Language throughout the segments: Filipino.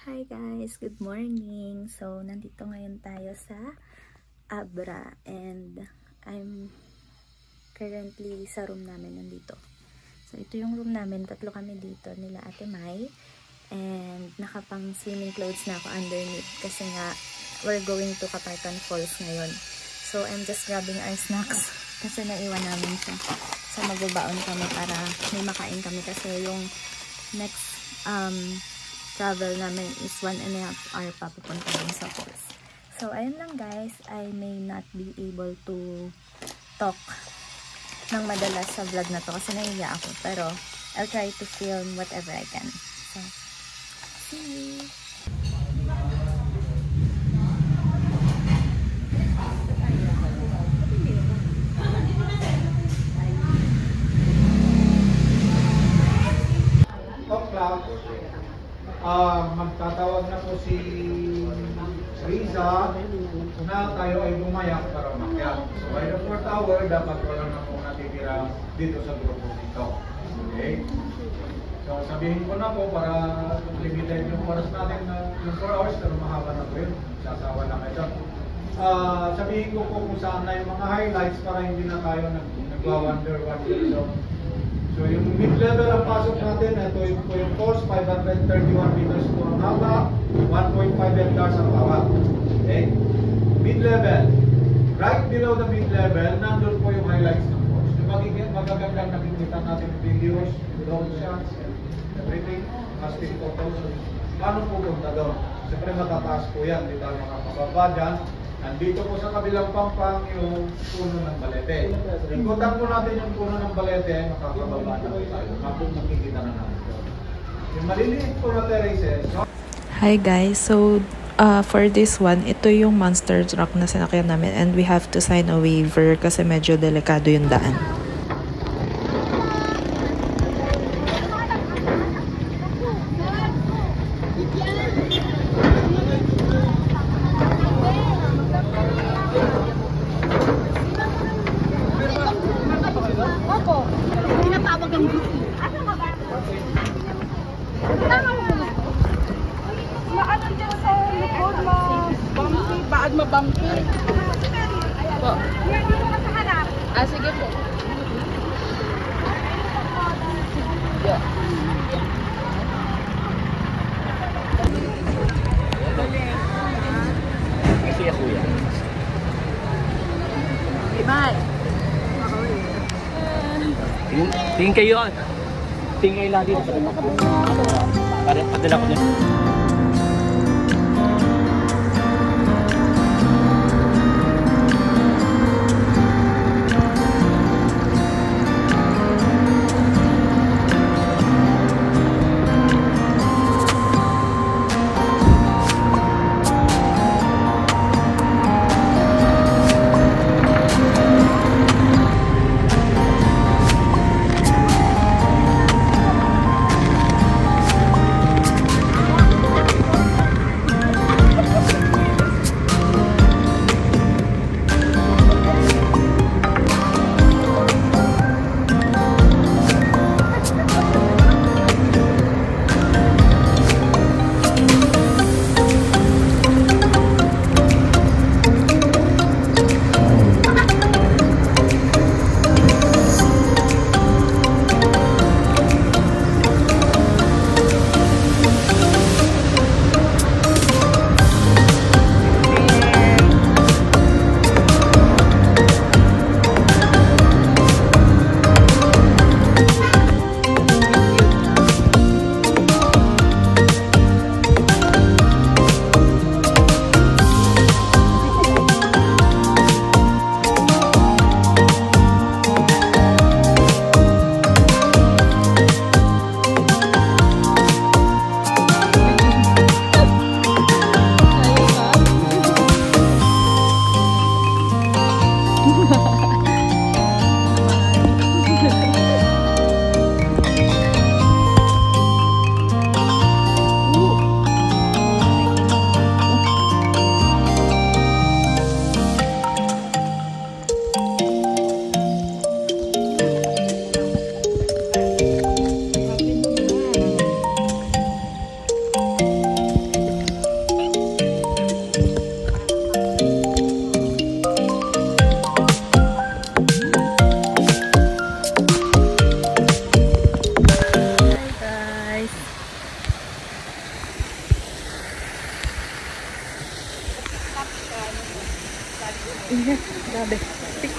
Hi guys, good morning. So, nandito ngayon tayo sa Abra and I'm currently sa room namin nandito. So, ito yung room namin. Tatlo kami dito nila Ate Mai and nakapang swimming clothes na ako underneath kasi nga we're going to Kaparkan Falls ngayon. So, I'm just grabbing our snacks kasi naiwan namin siya. So, magbabaon kami para may makain kami kasi yung next travel namin is 1.5 hour pa pupunta din sa falls. So, ayun lang guys. I may not be able to talk ng madalas sa vlog na to kasi naiya ako. Pero, I'll try to film whatever I can. So, see you! Magtatawag na po si Riza na tayo ay bumayak para umakyat. So by the 4th hour, dapat wala na po natitira dito sa grupo dito. Okay? So sabihin ko na po para limited yung oras natin na yung 4 hours, pero mahaba na po yun. Sasawa na kayo. Sabihin ko po kung saan na yung mga highlights para hindi na tayo nagwa-wonder what is so. So yung mid-level ang pasok natin, ito po yung course, 531 meters po ang haba, 1.5 hectares ang bawat. Okay? Mid-level. Right below the mid-level, nandun po yung highlights ng course. Yung magagandang nakikita natin yung videos, drone shots, and everything, casting photos. Paano po punta doon? Siyempre matataas po yan, hindi tayo makakababa dyan. Nandito po sa kabilang pampang yung puno ng balete. Ikutan po natin yung puno ng balete, makakababa na tayo. Kapag makikita na natin. Yung maliliit po na terraces. Hi guys, so for this one, ito yung monster truck na sinakyan namin and we have to sign a waiver kasi medyo delikado yung daan. Mabangki. Po. Sige po. Yeah. Kasi ako yan. Ibay. Tingin kayo. Tingin kayo lang dito. Para padala ko din.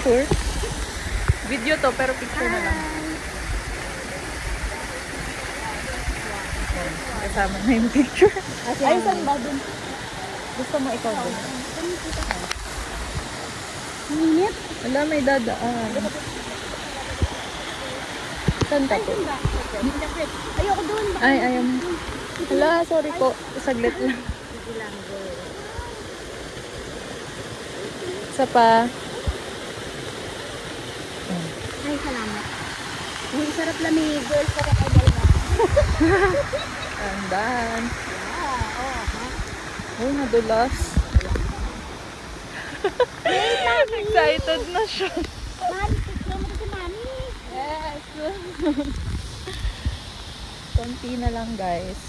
picture? Video to, pero picture na lang. Kasama na yung picture. Ay, saan ba dun? Gusto mo ikaw dun? Minit? Wala, may dadaan. Saan ka po? Ayoko doon. Ay, ayaw mo. Wala, sorry po. Saglit lang. Isa pa. Ay, salamat. Uy, sarap lamig. Girls, sarap ay dalawa. Andan. Uy, nadulas. Excited na siya. Mami, picture mo si Mami. Yes. Konti na lang, guys.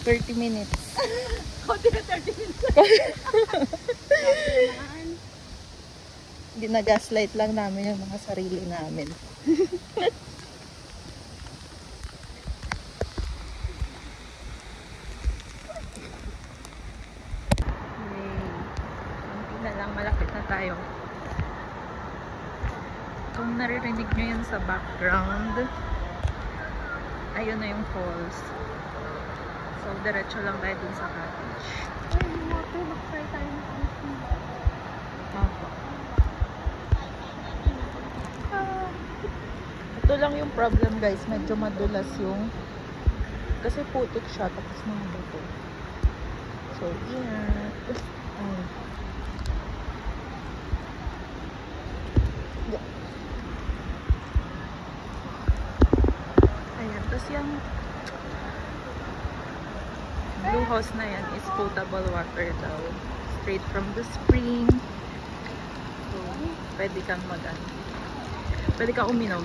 30 minutes. Konti na 30 minutes. Ginagaslight lang namin yung mga sarili namin. Konti na lang, malapit na tayo. Kung naririnig nyo yun sa background, ayun na yung falls. So, diretso lang tayo dun sa cottage. Ay, water. Mag-try tayo ng coffee. Opo. Ito lang yung problem, guys. Medyo madulas yung kasi putik siya tapos mga buto. So, ingat. Ay. Ayan. Tapos yung blue house na yan is potable water daw. Straight from the spring. So, pwede kang pwede kang uminom.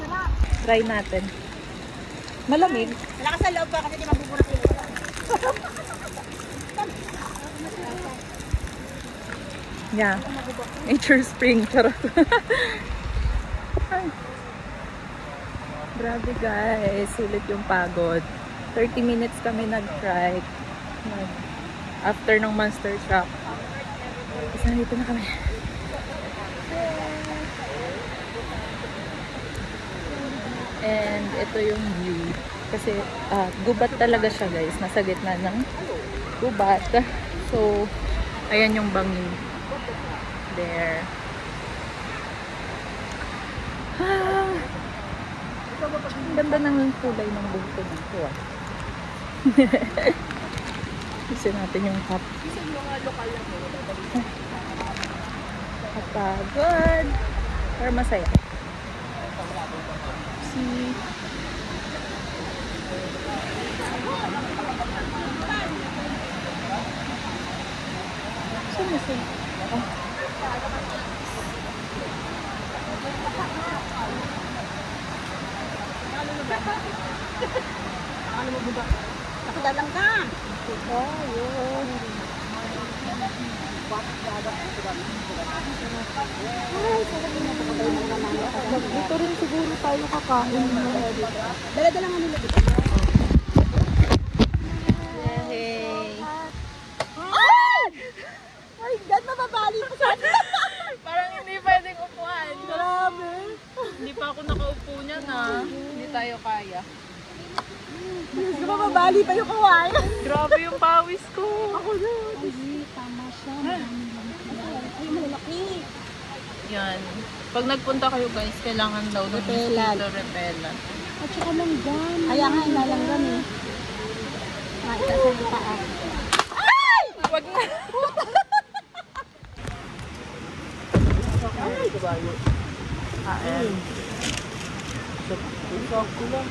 Sarap. Try natin. Malamig. Wala ka sa loob pa kasi di mabuburat yung ulo. Yeah. Nature spring. Charot. Ay. Grabe guys. Sulit yung pagod. 30 minutes kami nag-ride. After ng Monster Truck. Kasi nandito na kami. And ito yung view. Kasi gubat talaga siya guys. Nasa gitna ng gubat. So, ayan yung bangin. There. Ang ganda ng kulay ng buhok dito ah. Kasi natin yung cup. Kapagod. Pero masaya. See. So masaya. Oh. Ano mo ba? Nakadalang ka. Ayun. Dito rin siguro tayo kakain. Dala-dala nga nila dito. Yay! Ay, God, mababali ko sa Parang hindi pwedeng upuan. Grabe. Hindi pa ako nakaupo niya na. Hindi tayo kaya. Diyos ko, mababali pa yung kawain. Grabe yung pawis ko. Ako na. Ay, tama siya. Ay, malaki. Yan. Pag nagpunta kayo guys, kailangan daw ng mosquito repellent. At saka langgan. Kaya nga, inalanggan eh. Maitasan yung paa. Wag na. Ay, kabayo. Kain. Sakto lang.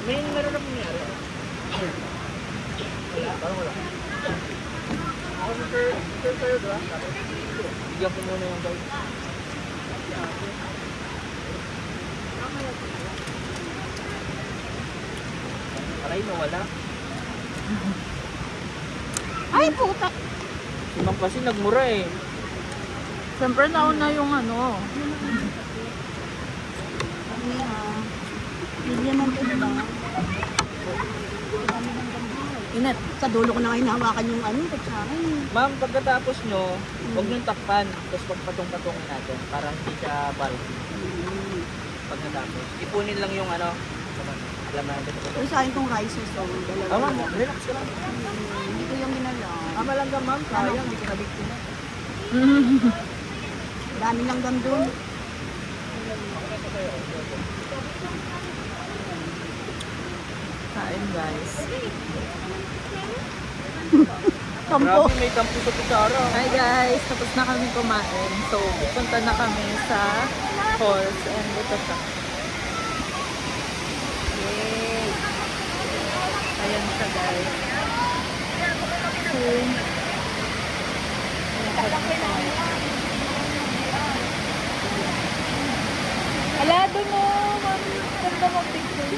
May meron na nangyari. Wala, parang wala. Ako sir tayo doon. Bigyan ko muna yung guys. Aray, nawala. Ay, puta. Si Ma'am kasi nagmura eh. Siyempre nauna yung ano. Bigyan ng ito ba? Inat. Sa dulo ko na ngayon hawakan yung ano, kutsara. Ma'am, pagkatapos nyo, huwag nyo takpan. Tapos pagpatong-patong natin para hindi siya bulky. Pagkatapos. Ipunin lang yung ano. Alam natin. Pero sa akin tong rice so dalawa. Ma'am, relax ka lang. Hindi ko yung ginalaw. Tama lang ka ma'am. Sayang, hindi ka nabiktima. Dami lang gandun. Kain guys. Kampo. Grabe, may kampo sa kutsara. Hi guys, tapos na kami kumain. So, pupunta na kami sa falls and ito siya. Yay! Ayan siya guys. So, ala, doon mo! Ganda mong picture.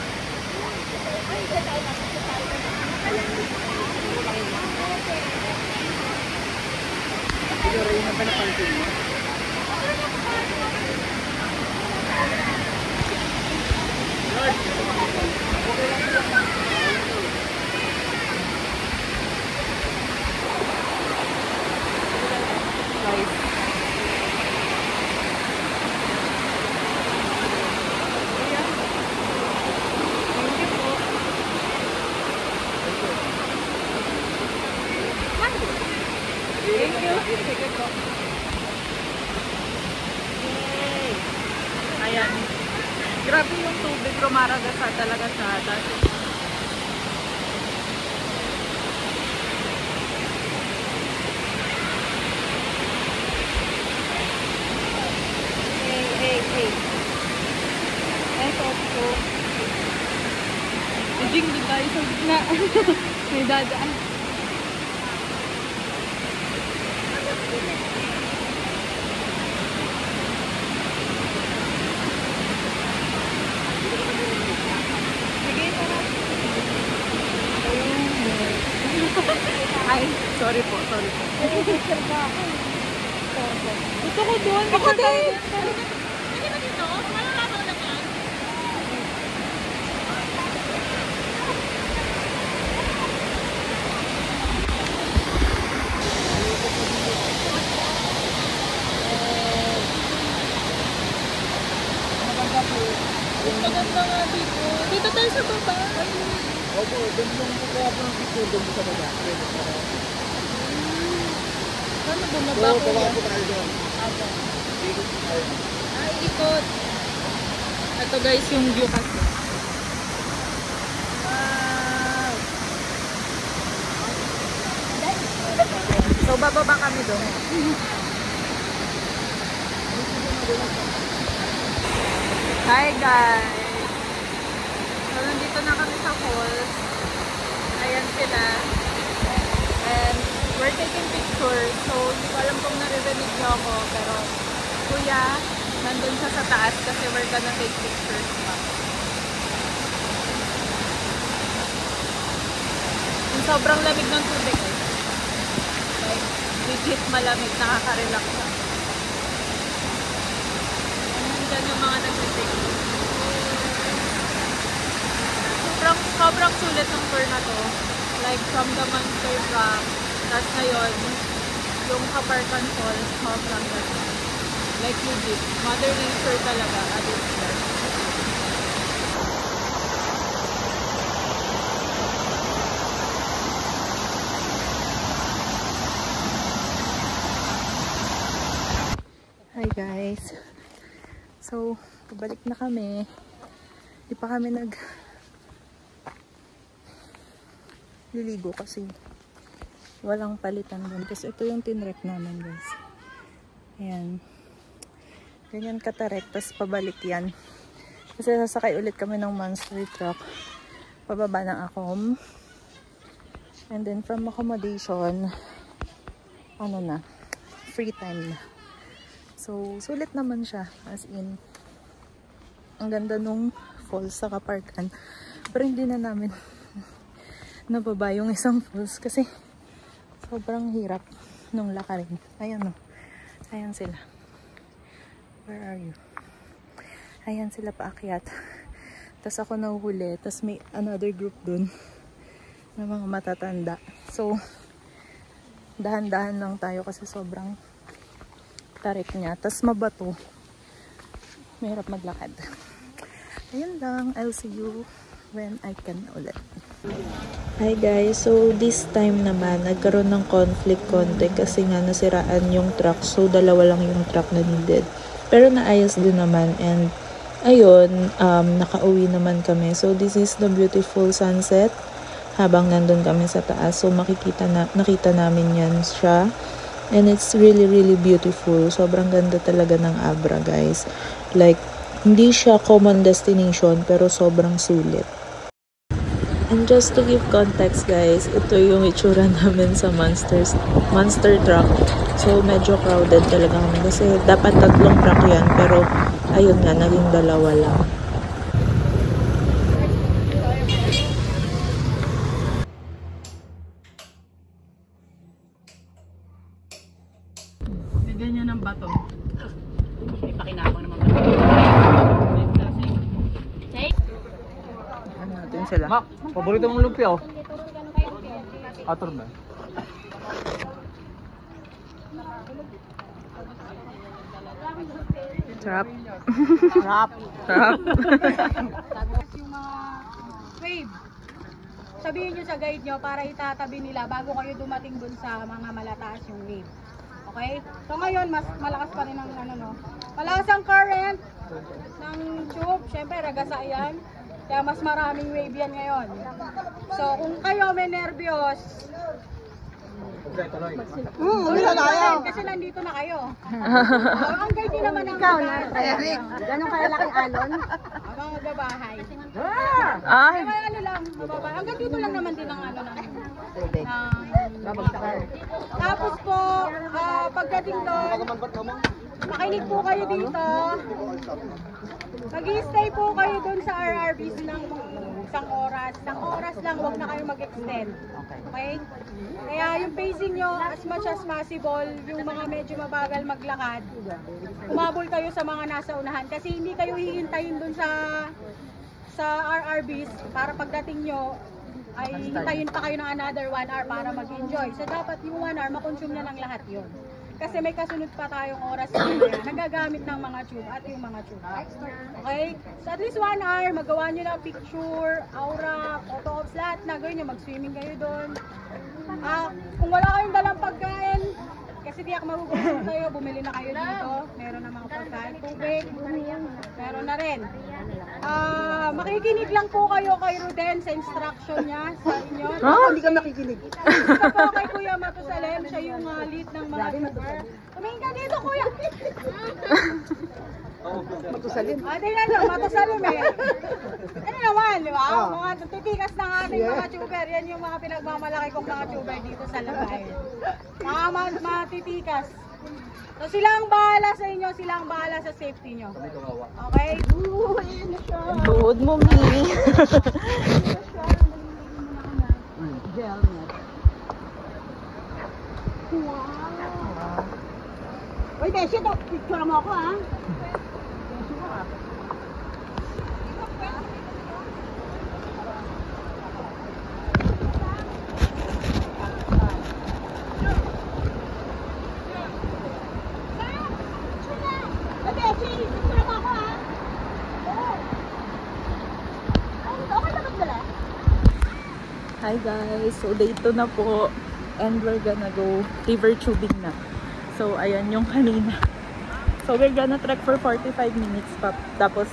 Ayan. Grabe yung tubig, rumaragasa talaga siya. Hey. Eto po. Ujing doon tayo sa gitna. May dadaan. Ay, sorry po. Gusto ko doon. Ako din. Pwede ba dito? Malalabaw naman. Maganda nga dito. Dito tayo sa baba. Opo, doon yung kaya po ng picture doon sa baba. Paano bumaba ko? Baba po tayo doon. Ay, ikot. Ito guys, yung view kasi. Wow! So, bababa kami doon. Hi guys! So, nandito na kami sa falls. Ayan sila. And we're taking pictures. So, hindi ko alam kung naririnig niyo ako. Pero, kuya, nandun siya sa taas kasi we're gonna take pictures pa. Yung sobrang lamig ng tubig eh. Like, legit malamig. Nakaka-relax siya. Nandyan yung mga nag-picture. Sobrang sulit ng tour na to. Like, from the Monster Rock, tapos ngayon, yung Kaparkan Falls, sobrang ganda. Like, legit. Mother Nature talaga. Adult life. Hi guys. So, pabalik na kami. Di pa kami liligo kasi walang palitan dun. Kasi ito yung tinrek namin guys. Ayan. Ganyan katarek. Tapos pabalik yan. Kasi sasakay ulit kami ng monster truck. Pababa ng Acom. And then from accommodation, ano na, free time na. So, sulit naman siya. As in, ang ganda nung falls sa Kaparkan. Pero hindi na namin nababa yung isang falls kasi sobrang hirap nung lakarin. Ayan o. Ayan sila. Where are you? Ayan sila paakyat. Tapos ako nahuhuli. Tapos may another group dun May mga matatanda. So, dahan-dahan lang tayo kasi sobrang tarik niya. Tapos mabato. Mahirap maglakad. Ayun lang. I'll see you when I can ulit. Hi guys, so this time naman nagkaroon ng conflict konti kasi nga nasiraan yung truck, so dalawa lang yung truck na needed, pero naayos din naman. And ayun, nakauwi naman kami. So this is the beautiful sunset habang nandun kami sa taas, so nakita namin yan siya, and it's really beautiful. Sobrang ganda talaga ng Abra guys, like hindi siya common destination pero sobrang sulit. And just to give context guys, ito yung itsura namin sa monster truck. So medyo crowded talaga kami kasi dapat 3 truck yan, pero ayun nga, naging 2 lang. Ganyan ang bato. May pakinabang naman ba? Ano natin sila? Mak, paborito mong lumpia oh. Ator ba? Sarap. Sarap. Sarap. Yung mga wave. Sabihin nyo sa guide nyo para itatabi nila bago kayo dumating dun sa mga malataas yung wave. Okay? So ngayon, mas malakas pa rin ang ano, no? Malakas ang current ng tube. Syempre, ragasa yan. Kaya mas maraming wave yan ngayon. So, kung kayo may nervyos, uwi na tayo. Kasi nandito na kayo. Ang guide din naman ang ganun kaya laking alon? Ang mga gabahay. Ay! Kaya ano lang, mababahay. Hanggang dito lang naman din ang ano ng tapos po, pagdating doon, makinig po kayo dito. Mag-i-stay po kayo doon sa RRBs ng isang oras. Isang oras lang, huwag na kayo mag-extend. Okay? Kaya yung pacing nyo, as much as possible, yung mga medyo mabagal maglakad, umabol kayo sa mga nasa unahan. Kasi hindi kayo hihintayin doon sa RRBs para pagdating nyo, ay hintayin pa kayo ng another 1 hour para mag-enjoy. So dapat yung 1 hour, makonsume na ng lahat yun. Kasi may kasunod pa tayong oras na nagagamit ng mga tube at yung mga tube. Okay? So at least 1 hour, magawa nyo lang picture, aura, photo ops, lahat na gawin nyo. Mag-swimming kayo doon. Kung wala kayong dalang pagkain, kasi tiyak magugutom kayo, bumili na kayo dito. Meron na mga pagkain, tubig, meron na rin. Makikinig lang po kayo kay Ruden sa instruction niya sa inyo. Hindi ka makikinig. Ito po kay Kuya Matusalem, siya yung lead ng mga tuber. Tumingin ka dito, Kuya! Matusalin. Tingnan nyo, Matusalem eh. Ano naman, di ba? Mga titikas ng ating mga tuber. Yan yung mga pinagmamalaki kong mga tuber dito sa Lagay. Mga matitikas. So sila ang bahala sa inyo, sila ang bahala sa safety nyo. Okay? Good mo, Mi. Uy, Beshi, picture mo ako ha. Hi guys, so day 2 na po and we're gonna go river tubing na. So ayan yung kanina. So we're gonna trek for 45 minutes pa. Tapos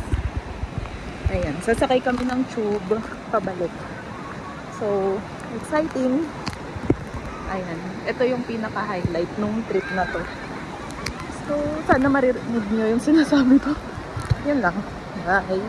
ayan, sasakay kami ng tube pabalik. So exciting. Ayan, ito yung pinaka-highlight nung trip na to. So sana maririnig nyo yung sinasabi ko. Yan lang. Bye!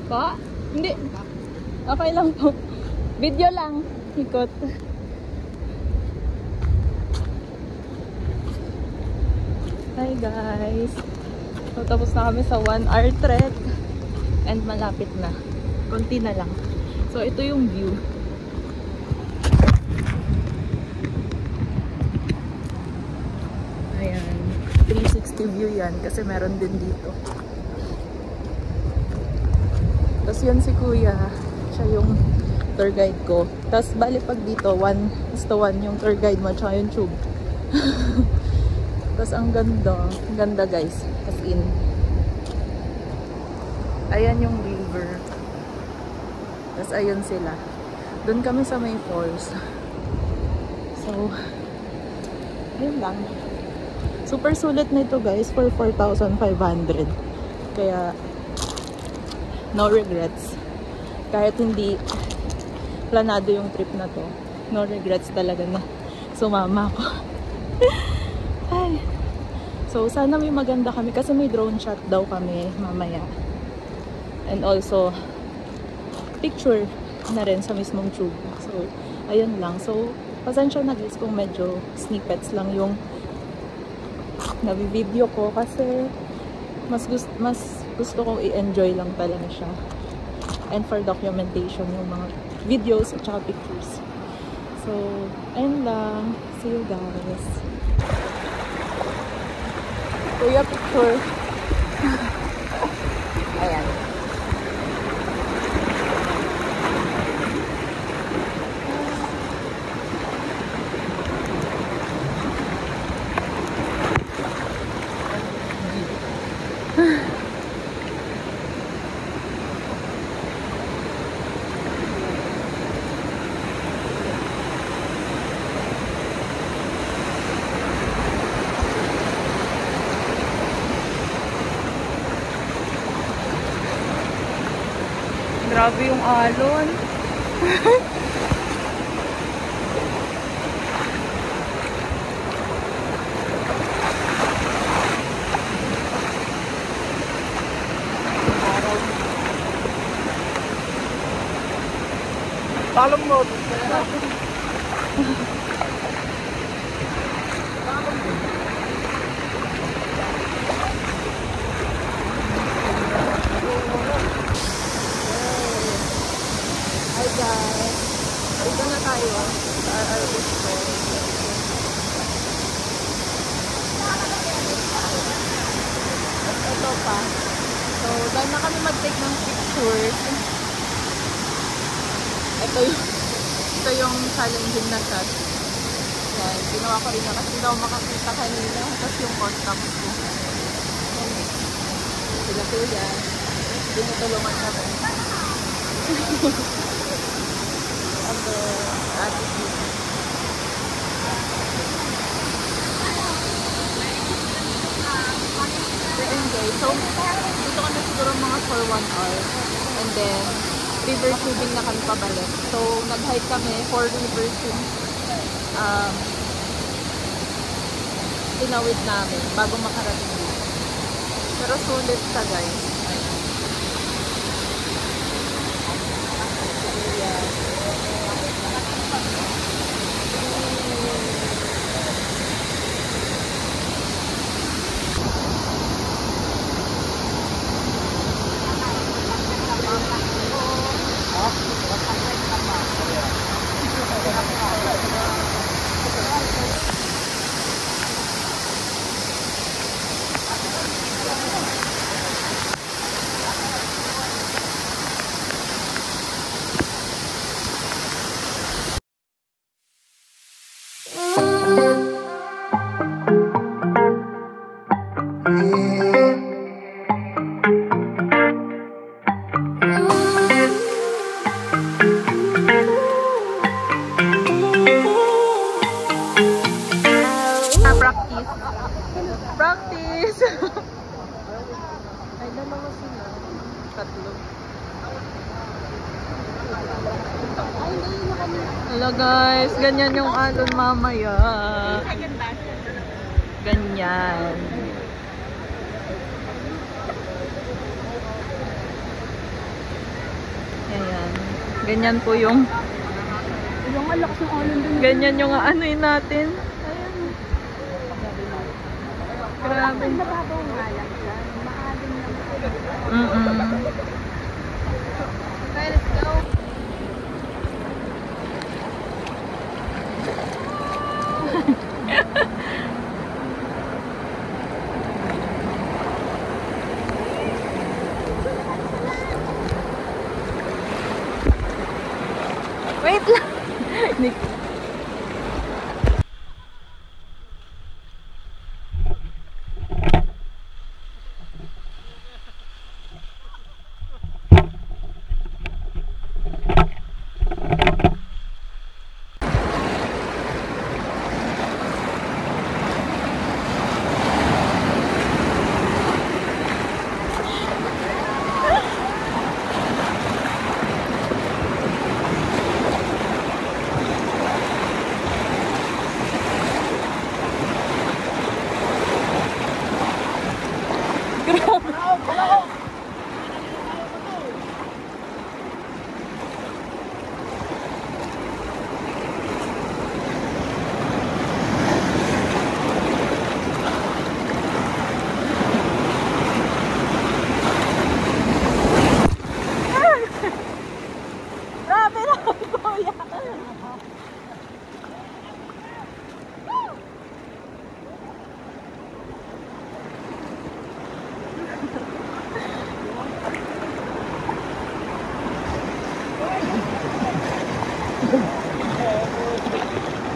Pa? Hindi. Okay lang po. Video lang. Ikot. Hi guys. So, tapos na kami sa 1 hour trek. And malapit na. Konti na lang. So, ito yung view. Ayan. 360 view yan. Kasi meron din dito. Tapos yan si Kuya. Siya yung tour guide ko. Tapos bali pag dito, 1:1 yung tour guide mo. Tsaka yung tube. Tapos ang ganda. Ang ganda guys. As in. Ayan yung river. Tapos ayun sila. Doon kami sa may falls. So, ayun lang. Super sulit na ito guys for 4,500. Kaya, no regrets. Kahit hindi planado yung trip na to. No regrets talaga na sumama ako. Ay. So, sana may maganda kami kasi may drone shot daw kami mamaya. And also, picture na rin sa mismong tube. So, ayun lang. So, pasensya na guys kung medyo snippets lang yung nabi-video ko kasi mas gusto kong i-enjoy lang talaga siya. And for documentation yung mga videos at saka pictures. So, ayun lang. See you guys. Kuya, picture. Ayan. Grabe yung alon. Talong mo. Hi guys. Dito na tayo sa RRB store. Ito pa. So, dahil na kami mag-take ng pictures. Ito yung challenging na shot. Yan, ginawa ko rin na kasi daw makakita kanina. Tapos yung contact ko. Sila Kuya. Tinutulungan kami. Ate Gigi. So, dito kami siguro mga for 1 hour. And then, river tubing na kami pabalik. So, nag-hike kami 4 rivers yung tinawid namin bago makarating dito. Pero sulit siya guys. Practice! Ay, dalawa sila. Tatlo. Hello guys, ganyan yung alon mamaya. Ganyan. Ganyan po yung Yung alakas ng alon dun. ganyan yung anoin natin. Ayan. Grabe. Mababaw nga lang dyan. Maalim lang. Okay, let's go. Wait lang.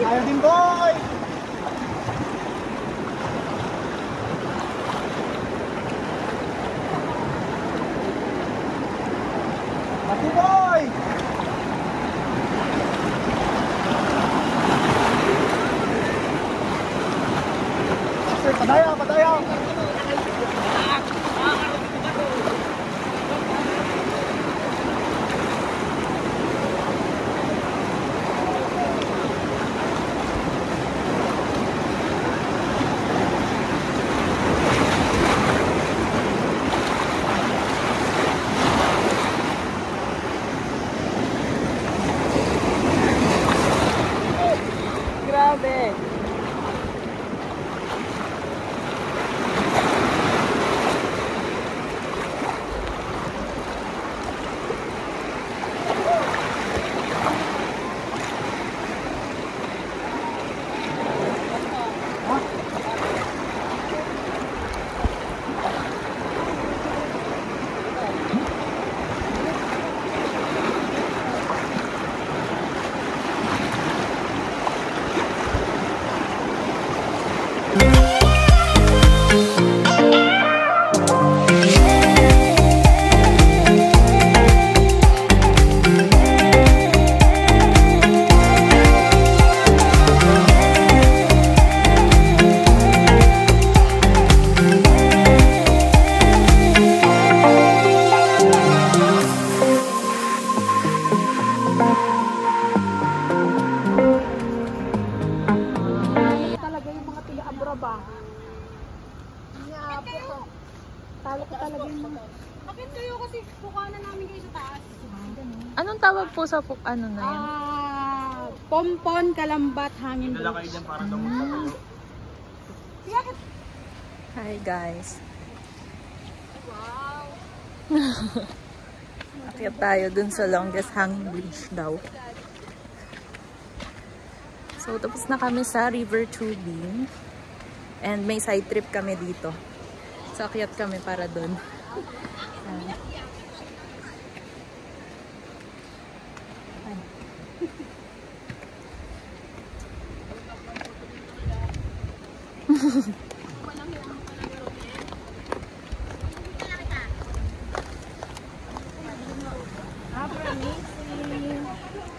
Ayaw din, boy! Pati, boy! Padayaw, padayaw! Grabe. Talaga yung mga tiga-abra ba? Talo ko talaga yung... Bakit kayo kasi kukuhanan namin kayo sa taas? Anong tawag po sa ano na yan? Pompon, kalambat, hangin Dala kayo bridge. dyan para daw magpatayo. Hi guys. Wow! Akyat tayo dun sa longest hanging bridge daw. So tapos na kami sa river tubing. And may side trip kami dito. So akyat kami para dun.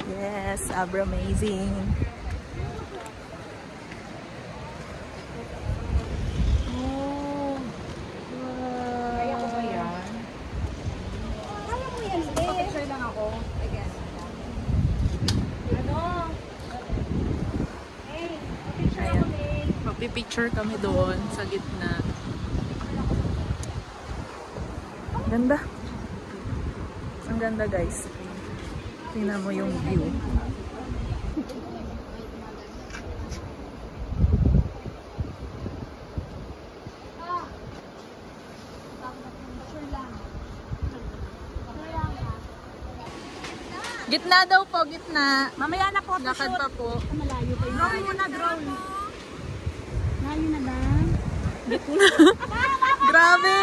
Yes, Abra amazing. Oh, wow. Kaya ko ba yan? Kaya mo yan, Dave. Picture lang ako. Again. Ano? Hey, picture ako, Dave. Magpipicture kami doon sa gitna. Ganda. Ang ganda guys. Tingnan mo yung view. Gitna daw po, gitna. Mamaya na po. Lakad pa po. Malayo pa yun. Drone muna, drone. Layo na lang. Gitna. Grabe.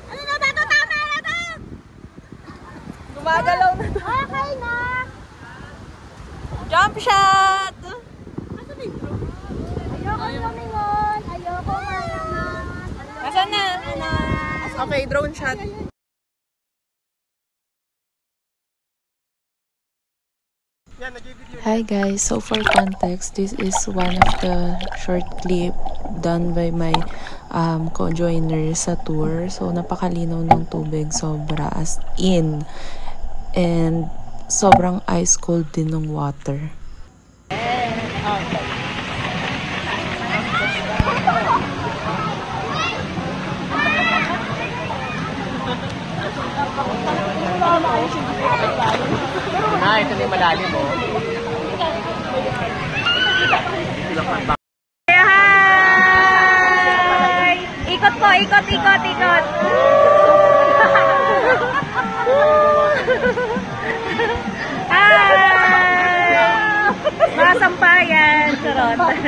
Ano na ba ito? Tama na ito! Gumagalaw na. Okay na! Jump shot! Ayoko lumingon. Ayoko malangan. Nasaan na? Okay, drone shot. Hi guys, so for context, this is one of the short clip done by my co-joiner sa tour. So napakalinaw ng tubig, sobra as in. And sobrang ice cold din ng water. Ito na yung malalim mo. Hi! Ikot po, ikot, ikot, ikot. Hi! Mga sampayan, charot.